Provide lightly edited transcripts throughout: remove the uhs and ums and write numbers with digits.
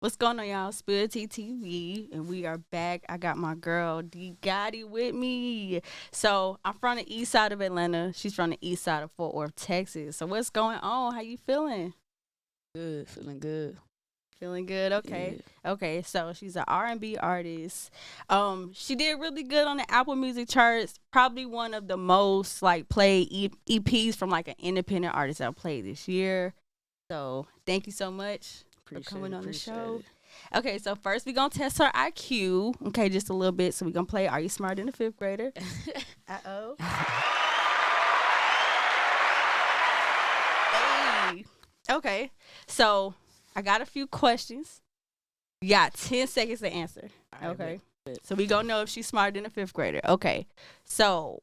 What's going on, y'all? spilltheTEA TV, and we are back. I got my girl Dee Gatti with me. So I'm from the east side of Atlanta. She's from the east side of Fort Worth, Texas. So what's going on? How you feeling? Good, feeling good. Feeling good. Okay. Yeah. Okay. So she's an R&B artist. She did really good on the Apple Music charts. Probably one of the most like played EPs from like an independent artist I've played this year. So thank you so much for Appreciate coming it. on the Appreciate show. it. Okay, so first we gonna test her IQ. Okay, just a little bit. So we gonna play Are You Smarter Than a Fifth Grader? Uh-oh. Hey. Okay, so I got a few questions. You got 10 seconds to answer. All right, Okay. bet. So we gonna know if she's smarter than a fifth grader. Okay. So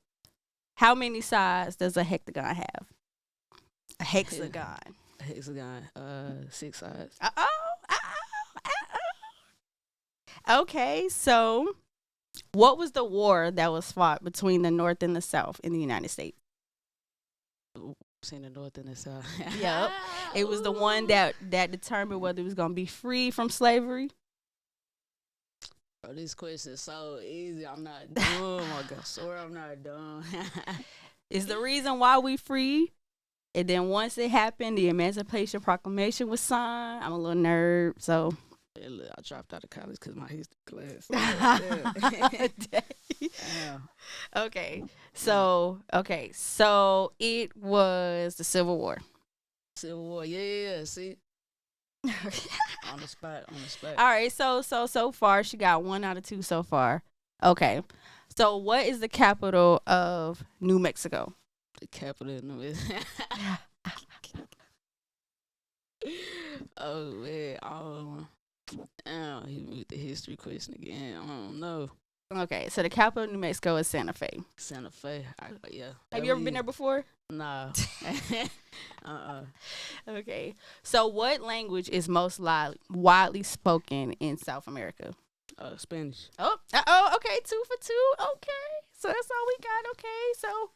how many sides does a hectagon have? A hexagon. Hexagon, 6 sides. Uh-oh. Uh-oh. Uh-oh. Okay, so what was the war that was fought between the North and the South in the United States? Seen the north and the south. Yep. It was the one that determined whether it was gonna be free from slavery. Bro, this question is so easy. I'm not dumb. Oh God, swear I'm not dumb. It's the reason why we free. And then once it happened, the Emancipation Proclamation was signed. I'm a little nerd, so Hey, look, I dropped out of college because my history class. Yeah. Damn. So it was the Civil War. Civil War. Yeah. See, on the spot. All right, so far she got 1 out of 2 so far. Okay, so what is the capital of New Mexico? The capital of New. Oh man. Damn, he with the history question again. I don't know. Okay, so the capital of New Mexico is Santa Fe. Santa Fe. Yeah. Have you ever been there before? Nah. uh-uh. Okay, so what language is most widely spoken in South America? Spanish. Oh, okay, 2 for 2. Okay, so that's all we got. Okay, so.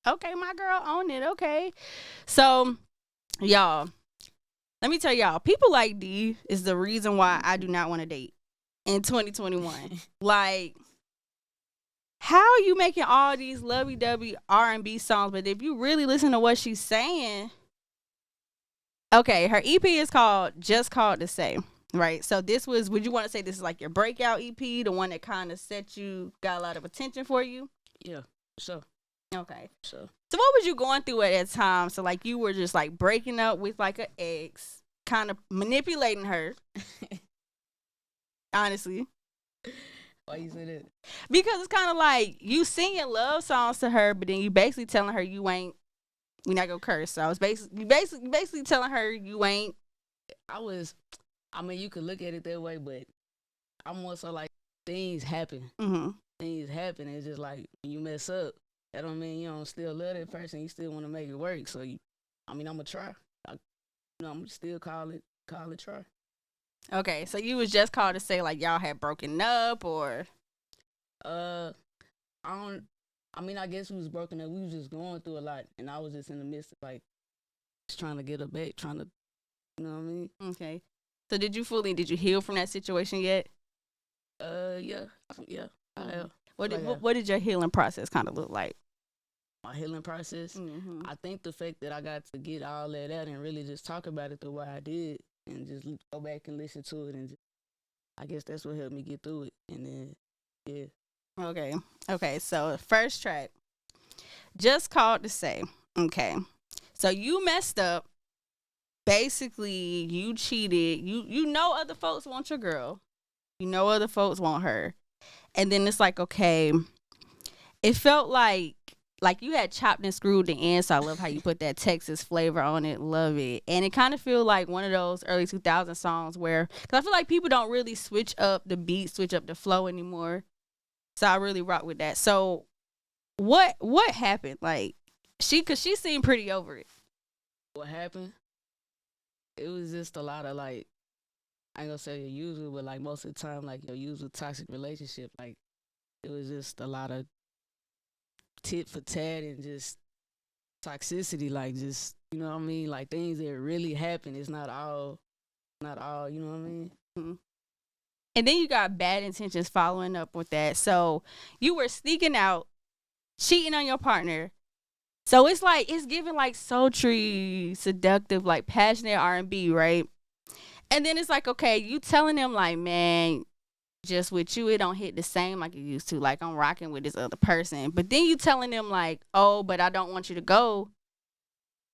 Woo. Okay, my girl owned it. Okay, so y'all, let me tell y'all, people like D is the reason why I do not want to date in 2021. Like, how are you making all these lovey-dovey R&B songs, but if you really listen to what she's saying, okay, her EP is called To Say, right? So this was, would you want to say this is like your breakout EP, the one that kind of got a lot of attention for you? Yeah. So. Okay. So. So what was you going through at that time? So like you were just like breaking up with like an ex, kind of manipulating her. Honestly. Why you say that? Because it's kind of like you singing love songs to her, but then you basically telling her we not gonna curse. So I was basically telling her you ain't. I mean, you could look at it that way, but I'm more so like things happen. Mm-hmm. Things happen. It's just like when you mess up, that don't mean you don't still love that person. You still want to make it work. So I'm gonna try. I'm gonna still call it try. Okay, so you was just called to say like y'all had broken up or. I don't. I mean, I guess we was broken up. We was just going through a lot, and I was just in the midst of like just trying to get her back, trying to, you know what I mean? Okay. So did you heal from that situation yet? Yeah. I have. What did your healing process kind of look like? My healing process. Mm-hmm. I think the fact that I got to get all that out and really just talk about it the way I did, and just go back and listen to it, and just, I guess that's what helped me get through it. And then, yeah. Okay. So first track, just called To Say. Okay. So you messed up. Basically, you cheated. You know other folks want your girl. You know other folks want her. And then it's like, okay, it felt like you had chopped and screwed the end. So I love how you put that Texas flavor on it. Love it. And it kind of feel like one of those early 2000 songs where, because I feel like people don't really switch up the beat, switch up the flow anymore. So I really rock with that. So what happened? Like cause she seemed pretty over it. What happened? It was just a lot of like, I ain't gonna say your usual, but like most of the time, like your usual toxic relationship. Like it was just a lot of tit for tat and just toxicity. Like just You know what I mean? Like things that really happen. It's not all. You know what I mean? Mhm. And then you got bad intentions following up with that. So you were sneaking out, cheating on your partner. So it's like it's giving like sultry, seductive, like passionate R&B, right? And then it's like, okay, you telling them like, man, just with you, it don't hit the same like it used to. Like I'm rocking with this other person. But then you telling them like, oh, but I don't want you to go.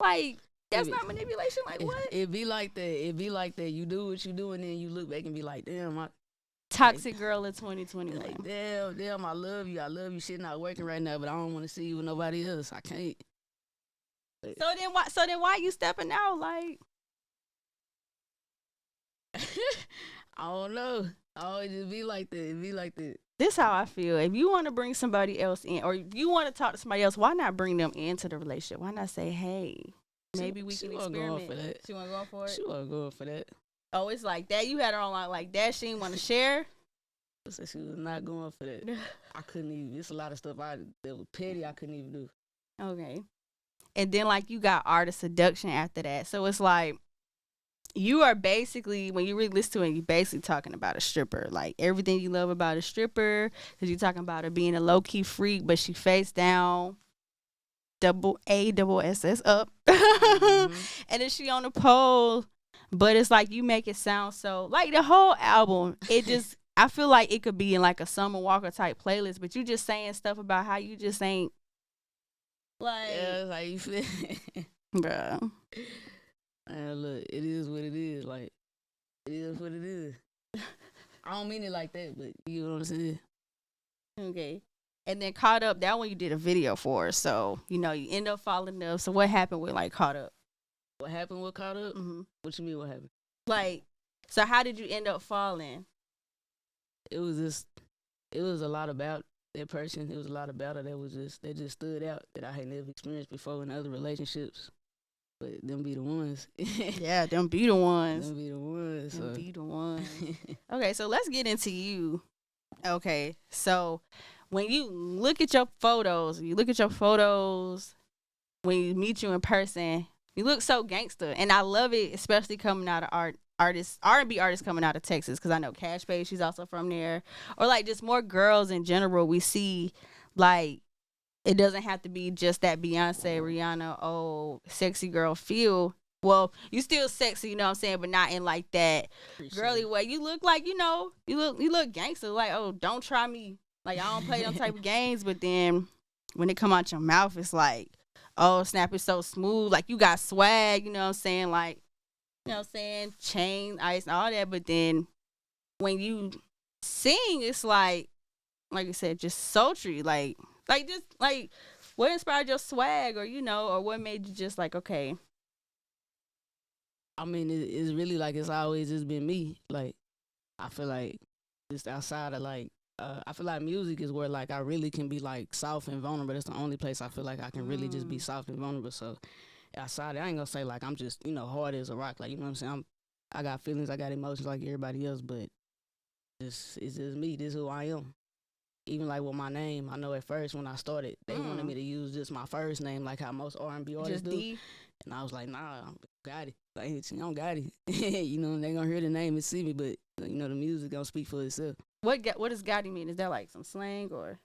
Like that's not manipulation. Like what? It be like that. It be like that. You do what you do, and then you look back and be like, damn, Toxic girl in 2021. like, damn, I love you. I love you. Shit not working right now, but I don't want to see you with nobody else. I can't. So then why you stepping out? Like I don't know. I always just be like that. It be like that. this how I feel. If you want to bring somebody else in, or if you want to talk to somebody else, why not bring them into the relationship? Why not say, hey, maybe we can experiment? For that. She wasn't going for it? She wasn't going for that. Oh, it's like that. You had her on like that. She didn't want to share. So she was not going for that. I couldn't even. It's a lot of stuff that was petty. I couldn't even do. Okay. And then like you got art of seduction after that. So it's like you are basically, when you really listen to it, you're basically talking about a stripper. Like everything you love about a stripper, because you're talking about her being a low key freak, but she face down, double S up, and then she on the pole. But it's like you make it sound so like the whole album. It just I feel like it could be in like a Summer Walker type playlist, but you just saying stuff about how you just ain't like yeah, like you feel. Bruh. Man, look, it is what it is. Like, it is what it is. I don't mean it like that, but you know what I'm saying? Okay. And then Caught Up, that one you did a video for. So, you end up falling in love. So what happened with like Caught Up? What happened with Caught Up? Mm-hmm. What you mean what happened? Like, so how did you end up falling? It was a lot about that person. It was a lot about her that just stood out that I had never experienced before in other relationships. But them be the ones. Yeah, them be the ones. Them be the ones. Them be the ones. Okay, so let's get into you. Okay, so when you look at your photos, when you meet you in person, you look so gangster. And I love it, especially coming out of R&B artists coming out of Texas, because I know Cash Babe, she's also from there. Or like just more girls in general, we see like it doesn't have to be just that Beyonce, Rihanna, sexy girl feel. Well, you still sexy, you know what I'm saying, but not in like that girly way. You look like, you look gangster. Like, oh, don't try me. Like, I don't play them type of games. But then when it come out your mouth, it's like, oh, snap, it's so smooth. Like, you got swag, you know what I'm saying? Like, you know what I'm saying? Chain, ice, and all that. But then when you sing, it's like I said, just sultry. Like just like what inspired your swag, or or what made you just like, okay. I mean, it's really like it's always just been me. Like, I feel like just outside of like, I feel like music is where like I really can be like soft and vulnerable. That's the only place I feel like I can really just be soft and vulnerable. So outside, I ain't gonna say like I'm just hard as a rock. Like, you know what I'm saying? I got feelings, I got emotions like everybody else, but it's just me. This is who I am. Even like with my name, I know at first when I started, they wanted me to use just my first name, like how most R&B artists do. D? And I was like, nah, I got it. Like, I don't got it. They gonna hear the name and see me, but the music gonna speak for itself. What does Gotti mean? Is that like some slang or?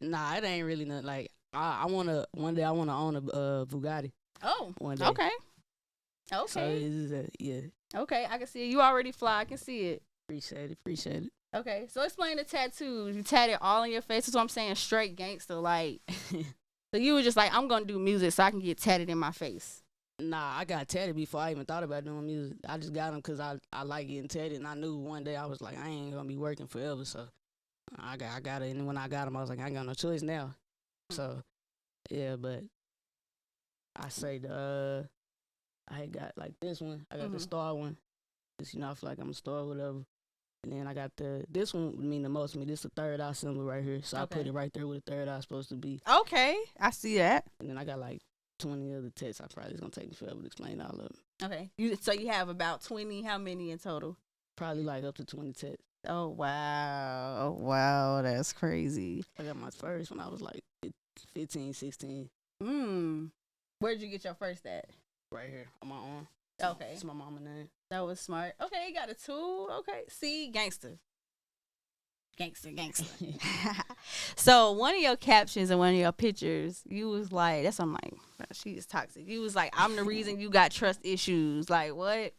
Nah, it ain't really nothing. Like, one day I wanna own a Bugatti. Oh, one day. Okay. So yeah. Okay, I can see it. You already fly. I can see it. Appreciate it. Okay, so explain the tattoos. You tatted all on your face. That's what I'm saying. Straight gangster, like. So you were just like, I'm gonna do music so I can get tatted in my face. Nah, I got tatted before I even thought about doing music. I just got them because I like getting tatted, and I knew one day I was like, I ain't gonna be working forever, so I got it. And when I got them, I was like, I ain't got no choice now. So yeah, but I say I got like this one. I got the star one. Just, I feel like I'm a star or whatever. And then I got this one mean the most to me. This is the third eye symbol right here. So I put it right there where the third eye supposed to be. Okay, I see that. And then I got like 20 other tats. It's gonna take me forever to explain all of them. Okay. So you have about 20, how many in total? Probably like up to 20 tats. Oh wow, that's crazy. I got my first when I was like 15, 16. Where'd you get your first at? Right here on my arm. Okay. It's my mama name. That was smart. Okay, you got a tool. Okay. See, gangster. Gangster. So one of your captions and one of your pictures, you was like, that's what I'm like, she is toxic. You was like, I'm the reason you got trust issues. Like, what?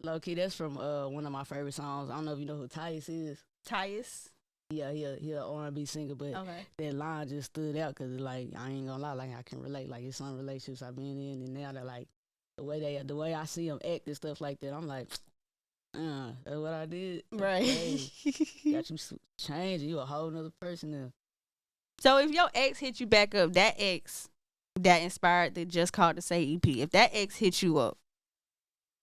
Low key, that's from one of my favorite songs. I don't know if you know who Tyus is. Tyus? Yeah, he an R&B singer, but Okay. that line just stood out because, like, I ain't gonna lie, like, I can relate. Like, it's some relationships I've been in, and now they're like, the way I see them act and stuff like that, I'm like, that's what I did. Right. Hey, got you changing. You a whole nother person now. So if your ex hit you back up, that ex that inspired the Just Called to Say EP, if that ex hit you up,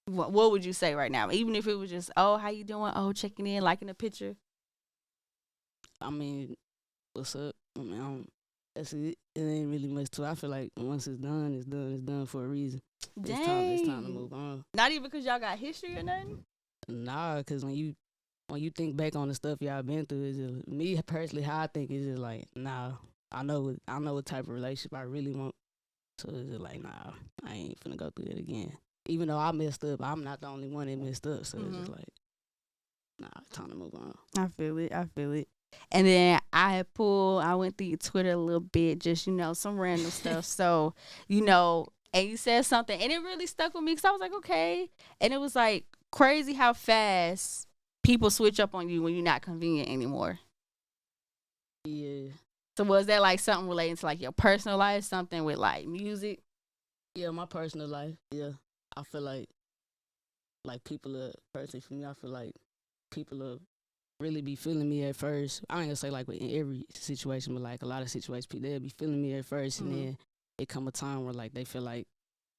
what would you say right now? Even if it was just, oh, how you doing? Oh, checking in, liking a picture. I mean, what's up? I mean, that's it. It ain't really much to it. I feel like once it's done, it's done. It's done for a reason. Dang. It's time to move on. Not even because y'all got history or nothing? Nah, because when you think back on the stuff y'all been through, it's just, me personally, how I think is just like, nah, I know what type of relationship I really want. So it's just like, nah, I ain't finna go through that again. Even though I messed up, I'm not the only one that messed up. So it's just like, nah, it's time to move on. I feel it. And then I went through your Twitter a little bit, just, some random stuff. So, and you said something, and it really stuck with me because I was like, okay. And it was like crazy how fast people switch up on you when you're not convenient anymore. Yeah. So was that like something relating to like your personal life, something with like music? Yeah, my personal life. Yeah. I feel like people are, personally for me, I feel like people are really be feeling me at first. I ain't gonna say like in every situation, but like a lot of situations, they'll be feeling me at 1st and then it come a time where like they feel like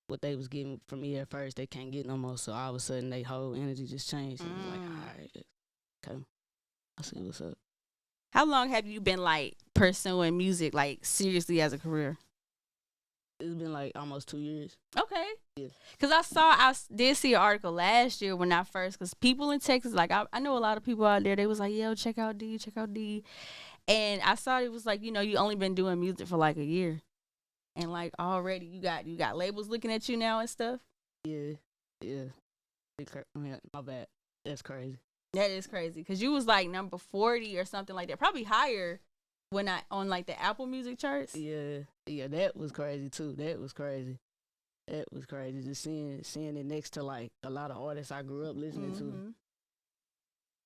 what they was getting from me at first, they can't get no more. So all of a sudden, they whole energy just changed. And it's like, all right, okay, I see what's up. How long have you been like pursuing music like seriously as a career? It's been like almost 2 years. Okay. Yeah. Because I did see an article last year when I first, because people in Texas, like I know a lot of people out there, they was like, yo, check out Dee. And I saw it was like, you only been doing music for like a year. And like already you got labels looking at you now and stuff. Yeah. My bad. That's crazy. That is crazy. Because you was like number 40 or something like that. Probably higher when I on like the Apple Music charts. Yeah, that was crazy too. That was crazy. Just seeing it next to like a lot of artists I grew up listening to.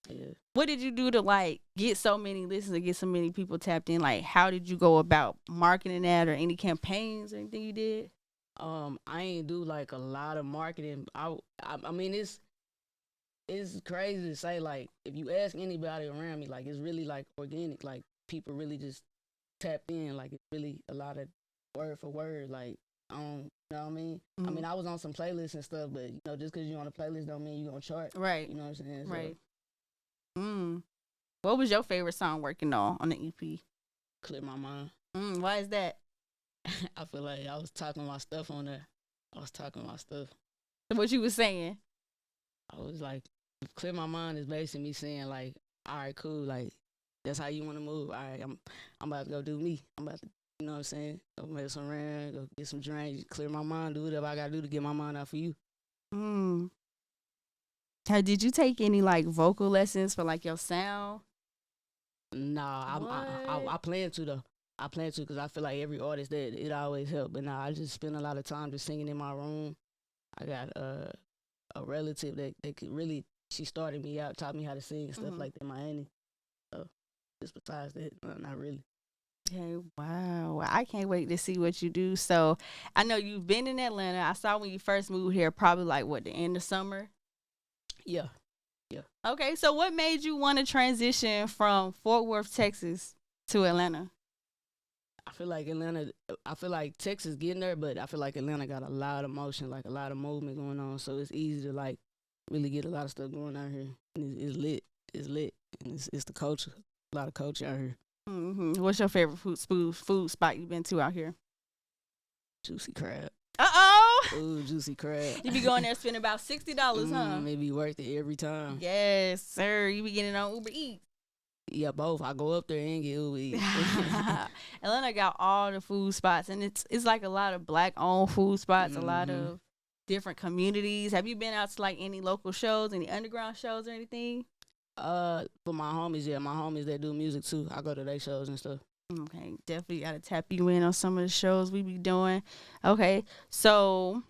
Yeah. What did you do to like get so many listens and get so many people tapped in? Like, how did you go about marketing that, or any campaigns or anything you did? I ain't do like a lot of marketing. I mean, it's crazy to say, like, if you ask anybody around me, like, it's really like organic. Like, people really just tapped in. Like, it's really a lot of word for word. Like, you know what I mean? I mean, I was on some playlists and stuff, but just because you're on a playlist don't mean you're gonna chart. Right. You know what I'm saying? So, right. What was your favorite song working on the EP? Clear My Mind. Why is that? I feel like I was talking my stuff on there. What you was saying? I was like, Clear My Mind is basically me saying like, all right, cool, like, that's how you want to move. All right, I'm about to go do me. I'm about to, you know what I'm saying? Go mess around, go get some drinks, clear my mind, do whatever I got to do to get my mind out for you. Did you take any like vocal lessons for like your sound? Nah, I plan to though. I plan to because I feel like every artist that it always help. But nah, I just spend a lot of time just singing in my room. I got a relative that could really, she started me out, taught me how to sing and stuff like that in Miami. So just besides that, not really. Okay, wow. Well, I can't wait to see what you do. So I know you've been in Atlanta. I saw when you first moved here, probably like the end of summer? Yeah. Okay, so what made you want to transition from Fort Worth, Texas to Atlanta? I feel like Texas getting there, but I feel like Atlanta got a lot of motion, like a lot of movement going on. So it's easy to like really get a lot of stuff going out here. And it's lit. It's lit. And it's the culture. A lot of culture out here. What's your favorite food spot you've been to out here? Juicy crab. Ooh, juicy crab. You be going there spending about $60, huh? It be worth it every time. Yes, sir. You be getting on Uber Eats. Yeah, both. I go up there and get Uber Eats. Atlanta got all the food spots, and it's like a lot of black owned food spots, a lot of different communities. Have you been out to like any local shows, any underground shows or anything? For my homies, yeah, my homies that do music too. I go to their shows and stuff. Okay, definitely gotta tap you in on some of the shows we be doing. Okay, so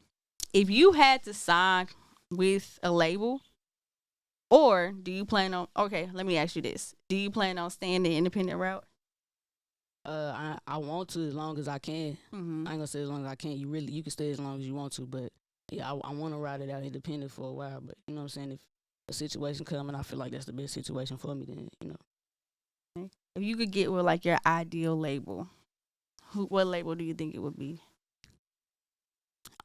if you had to sign with a label, or do you plan on? Okay, let me ask you this: do you plan on staying the independent route? I want to as long as I can. I ain't gonna say as long as I can. You can stay as long as you want to, but yeah, I want to ride it out independent for a while. But you know what I'm saying? If a situation come and I feel like that's the best situation for me, then you know. If you could get with like your ideal label, what label do you think it would be?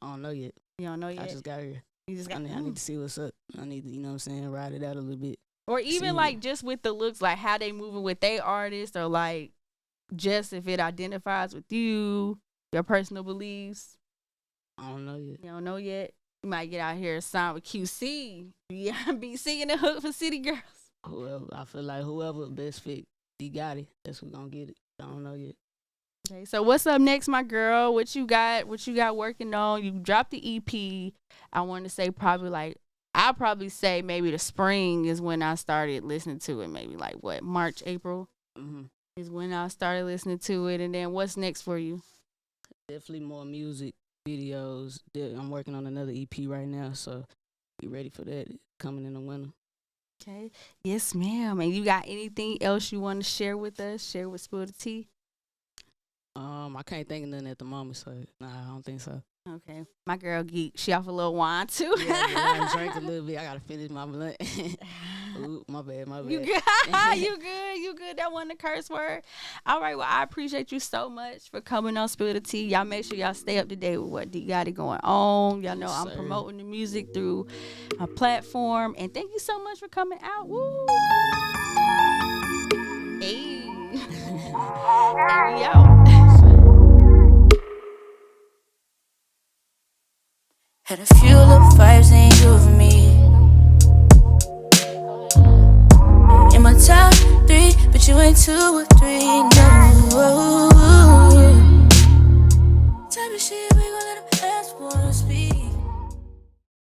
I don't know yet. You don't know yet. I just got here. You just got. I need to see what's up. I need to, you know what I'm saying, ride it out a little bit. Or even like just with the looks, like how they moving with their artists, or like just if it identifies with you, your personal beliefs. I don't know yet. You don't know yet. You might get out here and sign with QC. Be singing the hook for City Girls. I feel like whoever best fit Dee Gatti, that's who gonna get it. I don't know yet. Okay, so what's up next, my girl? What you got working on? You dropped the EP. I want to say I'll probably say maybe the spring is when I started listening to it. Maybe like what, March, April is when I started listening to it. And then what's next for you? Definitely more music videos. I'm working on another EP right now, so be ready for that coming in the winter. Okay. Yes, ma'am. And you got anything else you want to share with us? Share with Spill the Tea? I can't think of nothing at the moment, so nah, I don't think so. Okay. My girl Geek, she off a little wine too. Yeah, I drank a little bit. I gotta finish my blunt. Ooh, my bad. You good? You good? That wasn't a curse word. All right. Well, I appreciate you so much for coming on Spill the Tea. Y'all make sure y'all stay up to date with what Dee Gatti going on. Y'all know I'm promoting the music through my platform. And thank you so much for coming out. Woo! Hey. And we out. Had a few little vibes, ain't you with me. In my top 3, but you ain't 2 or 3.